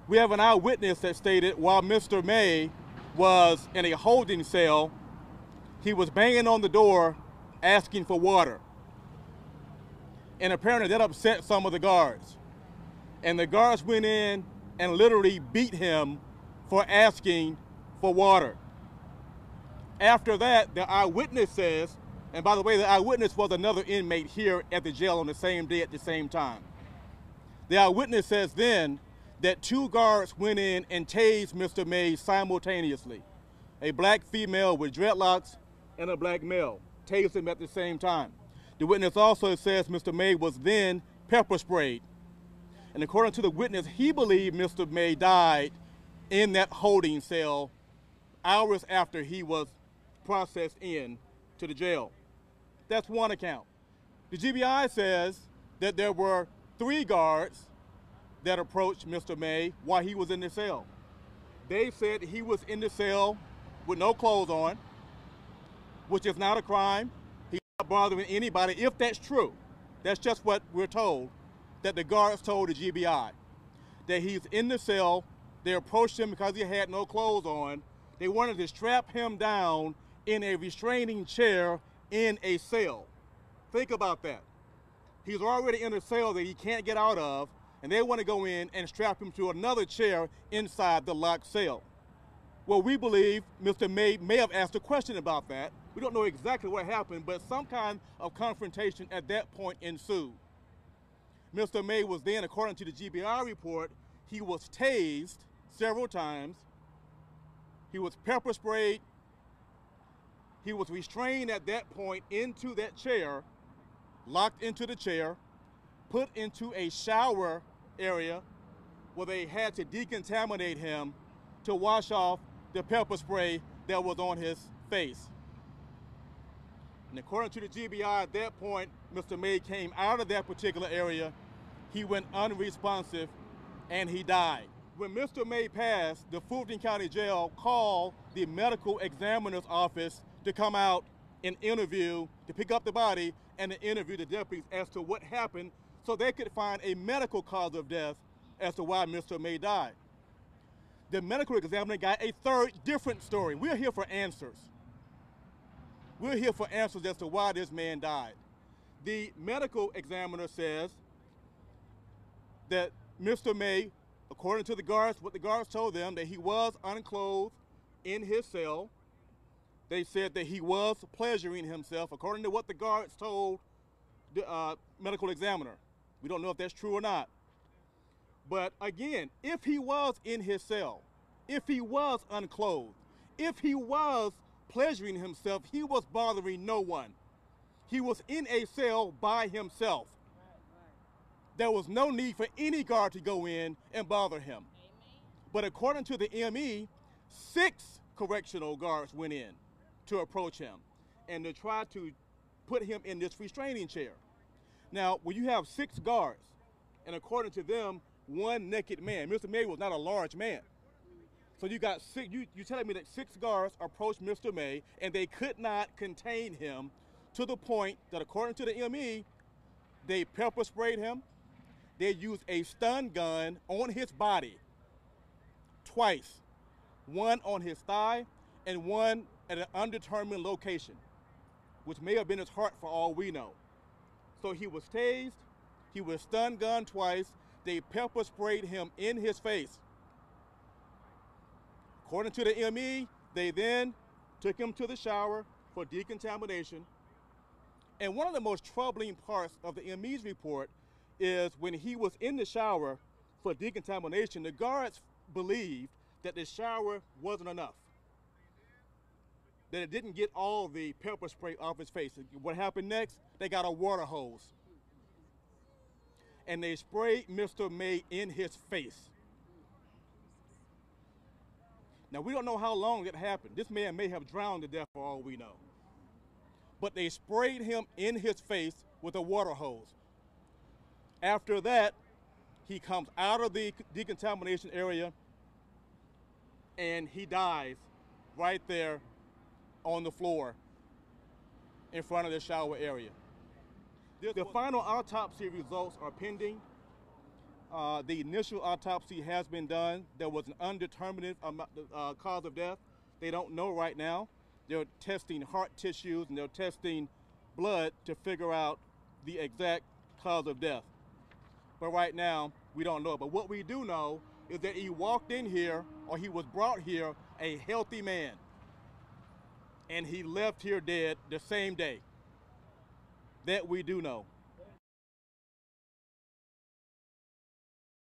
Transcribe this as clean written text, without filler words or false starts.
We have an eyewitness that stated while Mr. May was in a holding cell, he was banging on the door asking for water. And apparently that upset some of the guards. And the guards went in and literally beat him for asking for water. After that, the eyewitness says, and by the way, the eyewitness was another inmate here at the jail on the same day at the same time. The eyewitness says then that two guards went in and tased Mr. May simultaneously. A black female with dreadlocks and a black male tased him at the same time. The witness also says Mr. May was then pepper sprayed. And according to the witness, he believed Mr. May died in that holding cell hours after he was processed in to the jail. That's one account. The GBI says that there were 3 guards that approached Mr. May while he was in the cell. They said he was in the cell with no clothes on, which is not a crime. He's not bothering anybody, if that's true. That's just what we're told, that the guards told the GBI. That he's in the cell, they approached him because he had no clothes on. They wanted to strap him down in a restraining chair in a cell. Think about that. He's already in a cell that he can't get out of, and they want to go in and strap him to another chair inside the locked cell. Well, we believe Mr. may have asked a question about that. We don't know exactly what happened, but some kind of confrontation at that point ensued. Mr. May was then, according to the GBI report, he was tased several times. He was pepper sprayed. He was restrained at that point into that chair, locked into the chair, put into a shower area where they had to decontaminate him to wash off the pepper spray that was on his face. And according to the GBI, at that point, Mr. May came out of that particular area. He went unresponsive and he died. When Mr. May passed, the Fulton County Jail called the medical examiner's office to come out and interview, to pick up the body and to interview the deputies as to what happened so they could find a medical cause of death as to why Mr. May died. The medical examiner got a third different story. We're here for answers. We're here for answers as to why this man died. The medical examiner says that Mr. May, according to the guards, what the guards told them, that he was unclothed in his cell. They said that he was pleasuring himself, according to what the guards told the medical examiner. We don't know if that's true or not. But again, if he was in his cell, if he was unclothed, if he was pleasuring himself, he was bothering no one. He was in a cell by himself. There was no need for any guard to go in and bother him. But according to the ME, 6 correctional guards went in to approach him and to try to put him in this restraining chair. Now, when you have 6 guards, and according to them, 1 naked man, Mr. May was not a large man. So you got 6, you're telling me that 6 guards approached Mr. May and they could not contain him to the point that, according to the ME, they pepper sprayed him. They used a stun gun on his body twice, one on his thigh and one at an undetermined location, which may have been his heart for all we know. So he was tased, he was stun gunned twice, they pepper sprayed him in his face. According to the ME, they then took him to the shower for decontamination. And one of the most troubling parts of the ME's report is when he was in the shower for decontamination, the guards believed that the shower wasn't enough, that it didn't get all the pepper spray off his face. What happened next? They got a water hose and they sprayed Mr. May in his face. Now, we don't know how long it happened. This man may have drowned to death for all we know. But they sprayed him in his face with a water hose. After that, he comes out of the decontamination area and he dies right there on the floor in front of the shower area. The final autopsy results are pending. The initial autopsy has been done. There was an undetermined cause of death. They don't know right now. They're testing heart tissues and they're testing blood to figure out the exact cause of death. But right now, we don't know. But what we do know is that he walked in here, or he was brought here, a healthy man. And he left here dead the same day. That we do know.